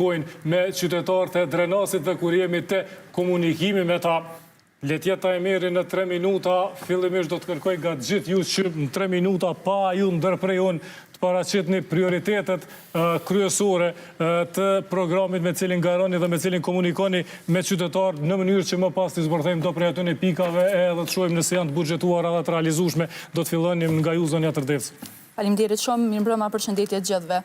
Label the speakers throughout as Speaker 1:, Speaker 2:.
Speaker 1: komunikojnë me qytetarët e Drenasit dhe kur jemi të komunikimi me ta. Letjeta e meri në 3 minuta, fillimisht do të kërkoj nga gjithë ju që në 3 minuta pa ju ndërprejon të paraqitni prioritetet kryesore të programit me cilin garoni dhe me cilin komunikoni me qytetarë në mënyrë që më pas të zbërthejmë do prej aty në pikave edhe të shojmë nëse janë të buxhetuara dhe të realizueshme. Do të fillonim nga ju, zonja Tërdec.
Speaker 2: Faleminderit shumë, mirëmbrëma, përshëndetje të gjithëve.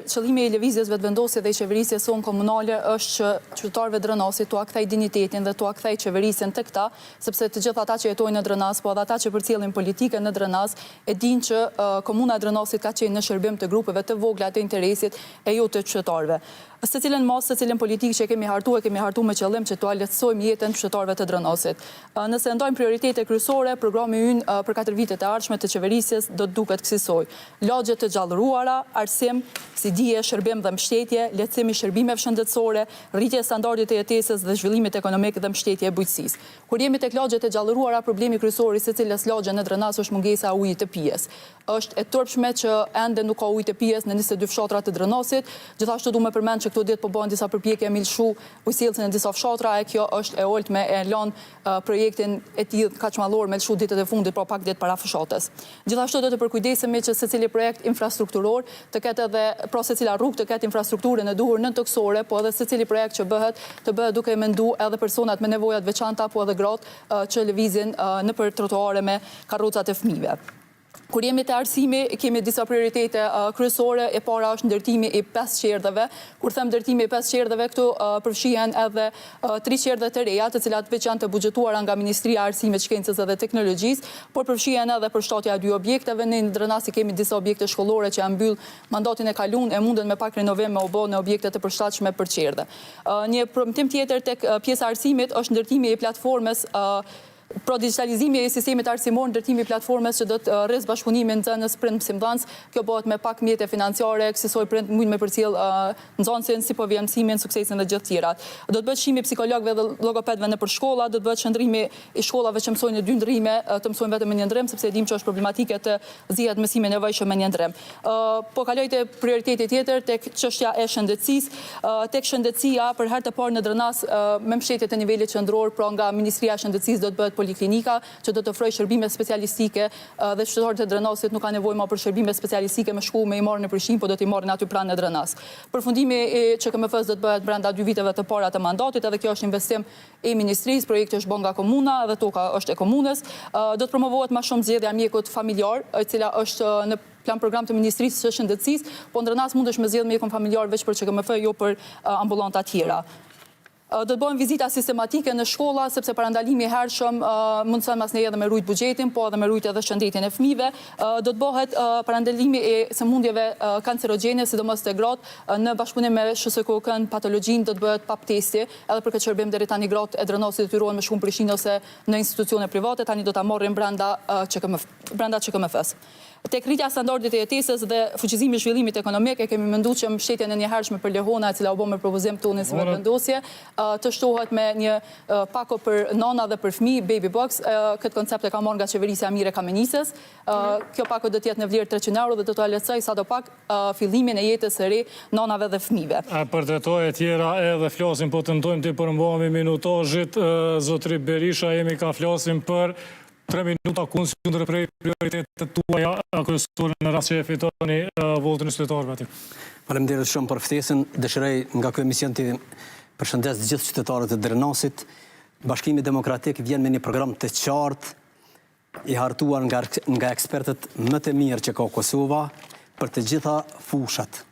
Speaker 2: Qëllimi i lëvizjes vetëvendosje dhe i qeverisjes sonë komunale është që qytetarëve Drenasit t'u kthej dinjitetin dhe t'u kthej qeverisjen të këta, sepse të gjithë ata që jetojnë në Drenas, po edhe ata që përcjellin politike në Drenas, e dinë që komuna e Drenasit ka qenë në shërbim të grupeve të vogla të interesit e jo të qytetarëve. Së cilën mos, së cilën politikë që kemi hartu me qëllim që t'u lehtësojmë jetën qytetarëve të Drenasit. Nëse ndojmë prioritete kryesore, programi ynë për 4 vitet e ardhshme të qeverisjes do të duket kësaj: lagje të gjallëruara, arsim, subsidie, shërbim dhe mbështetje, lehtësim i shërbimeve shëndetësore, rritje e standardit të jetesës dhe zhvillimit ekonomik dhe mbështetje e bujqësisë. Kur jemi tek lagjet e gjallëruara, problemi kryesor i secilës lagje në Drenas është mungesa e ujit të pijes. Është e turpshme që ende nuk ka ujë të pijes në 22 fshatra të Drenasit. Gjithashtu duhet të përmend që këto ditë po bëhen disa përpjekje me lëshu ujësillësin e disa fshatra, e kjo është e oltme, e lën projektin e tillë kaqmallor me lëshu ditët e fundit, pra pak ditë para fshatës. Gjithashtu do të përkujdesemi që secili projekt infrastrukturor të ketë edhe pra secila rrugë të ketë infrastrukturën e duhur nëntoksore, po edhe secili projekt që bëhet të bëhet duke mendu edhe personat me nevoja të veçanta, po edhe gratë që lëvizin nëpër trotuare me karrocat e fëmijëve. Kur jemi te arsimi, kemi disa prioritete kryesore. E para është ndërtimi i 5 qerdheve. Kur them ndërtimi i 5 qerdheve, këtu përfshihen edhe 3 qerdhe të reja, të cilat veç janë të buxhetuara nga Ministria e Arsimit, Shkencës dhe Teknologjisë, por përfshihen edhe përshtatja e 2 objekteve. Në Drenasi kemi disa objekte shkollore që janë mbyll mandatin e kaluar, e mundën me pak renovim me u bë në objekte të përshtatshme për qerdhe. Një premtim tjetër tek pjesa e arsimit është ndërtimi i platformës pro digitalizimi i sistemit arsimor, ndërtimi i platformës që do të rrez bashkëpunimin nxënës prind mësimdhënës. Kjo bëhet me pak mjete financiare, kësaj prind mund me përcjell nxënësin si po vjen mësimin, suksesin dhe gjithë tjerat. Do të bëhet çmimi psikologëve dhe logopedëve nëpër shkolla, do të bëhet shndrimi i shkollave që mësojnë në 2 ndrime, të mësojnë vetëm me 1 ndrim, sepse e dimë që është problematike të zihet mësimi i nevojshëm me 1 ndrim. Po kaloj te prioriteti tjetër, tek çështja e shëndetësisë. Tek shëndetësia, për herë të parë në Drenas, me mbështetje të nivelit qendror, pra nga Ministria e Shëndetësisë do të bëhet poliklinika që do të ofrojë shërbime specialistike dhe qytetarët e Drenasit nuk kanë nevojë më për shërbime specialistike me shku me i marrën në Prishtinë, po do t'i marrin aty pranë në Drenas. Përfundimi i QKMF-s do të bëhet brenda 2 viteve të para të mandatit, edhe kjo është investim i ministrisë, projekti është bën nga komuna dhe toka është e komunës. Do të promovohet më shumë zgjedhja e mjekut familjar, e cila është në plan program të Ministrisë së Shëndetësisë, po në Drenas mundesh me zgjedh mjekun familjar veç për QKMF, jo për ambulanta tjera. Do të bëhen vizita sistematike në shkolla, sepse parandalimi i hershëm mundson mas ne edhe me rujt buxhetin, po edhe me rujt edhe shëndetin e fëmijëve. Do të bëhet parandalimi i sëmundjeve kancerogjene, sidomos te gratë, në bashkëpunim me SHSK-n, patologjinë do të bëhet pap testi, edhe për këtë shërbim deri tani gratë e Drenasit detyrohen me shkuën në Prishtinë ose në institucione private, tani do ta marrin brenda QKMF-s. Tek rritja standardit e jetesës dhe fuqizimi i zhvillimit ekonomik, e kemi menduar që mbështetjen e njëhershme për Lehona, e cila u bë me propozim tonë si vendosje, të shtohet me një pako për nona dhe për fëmijë, baby box. Këtë koncept e ka marrë nga qeverisja e Mire Kamenisës. Kjo pako do të jetë në vlerë 300 euro dhe do të lehtësoj sadopak fillimin e jetës së re nonave dhe fëmijëve.
Speaker 1: Për detaje tjera edhe flasim, po tentojmë të përmbahemi minutazhit. Zotri Berisha, jemi ka flasim për 3 minuta kundër prej prioritetet tuaja kryesore në rast që e fitoni votën e qytetarëve aty.
Speaker 3: Faleminderit shumë për ftesën. Dëshiroj nga ky emision të përshëndes të gjithë qytetarët e Drenasit. Bashkimi Demokratik vjen me një program të qartë, i hartuar nga ekspertët më të mirë që ka Kosova për të gjitha fushat.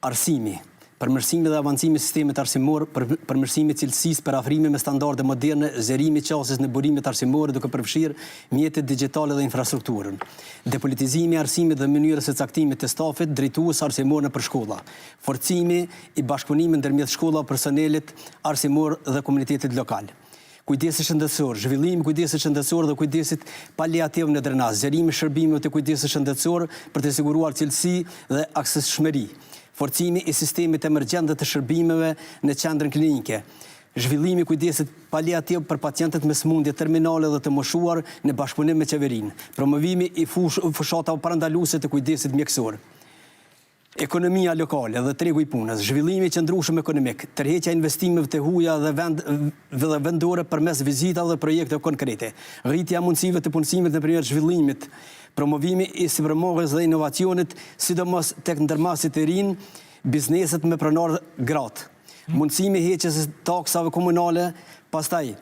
Speaker 3: Arsimi, përmirësimi dhe avancimi i sistemit arsimor, përmirësimi i cilësisë për afrime me standarde moderne, zgjerimi i qasjes në burimet arsimore duke përfshirë mjetet digjitale dhe infrastrukturën. Depolitizimi i arsimit dhe mënyrës së caktimit të stafit drejtues arsimor nëpër shkolla. Forcimi i bashkëpunimit ndërmjet shkolla, personelit arsimor dhe komunitetit lokal. Kujdesi shëndetësor, zhvillimi kujdesit shëndetësor dhe kujdesit paliativ në Drenas, zgjerimi i shërbimeve të kujdesit shëndetësor për të siguruar cilësi dhe aksesshmëri. Forcimi i sistemit emergjent dhe të shërbimeve në qendrën klinike. Zhvillimi i kujdesit paliativ për pacientët me sëmundje terminale dhe të moshuar në bashkëpunim me qeverinë. Promovimi i fushatave parandaluese të kujdesit mjekësor. ekonomia lokale dhe tregu i punës, zhvillimi i qëndrueshëm ekonomik, tërheqja e investimeve të huaja dhe vendore përmes vizitave dhe projekte konkrete, rritja e mundësive të punësimit nëpërmjet zhvillimit, promovimi i sipërmarrjes dhe inovacionit, sidomos tek ndërmarrësit e rinj, bizneset me pronarë gratë, mundësimi heqjes së taksave komunale, pastaj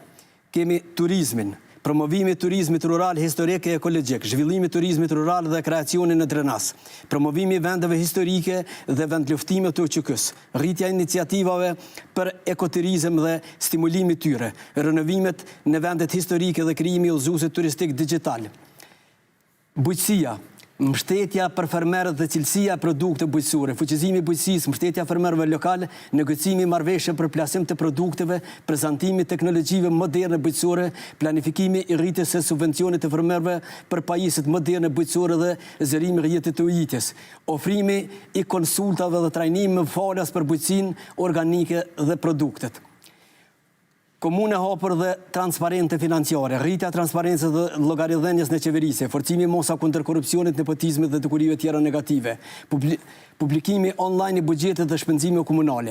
Speaker 3: kemi turizmin, promovimi i turizmit rural historik e ekologjik, zhvillimi i turizmit rural dhe kreacioni në Drenas, promovimi i vendeve historike dhe vendluftime të UQK-s, rritja e iniciativave për ekoturizëm dhe stimulimi i tyre, renovimet në vendet historike dhe krijimi i udhëzuesit turistik digjital. Bujqësia, mbështetja për fermerët dhe cilësia e produkte bujqësore, fuqizimi i bujqësisë, mbështetja fermerëve lokal, negocimi i marrëveshje për plasëm të produkteve, prezantimi i teknologjive moderne bujqësore, planifikimi i rritjes së subvencionit të fermerëve për pajisjet moderne bujqësore dhe zërimi i rrjetit të ujitjes, ofrimi i konsultave dhe trajnime falas për bujqësinë organike dhe produktet. Komune hapur dhe transparente financiare, rritja transparencës dhe llogaridhënies në qeverisje, forcimi mosa kundër korrupsionit, nepotizmit dhe dukurive tjera negative, publikimi online i buxhetit dhe shpenzimeve komunale.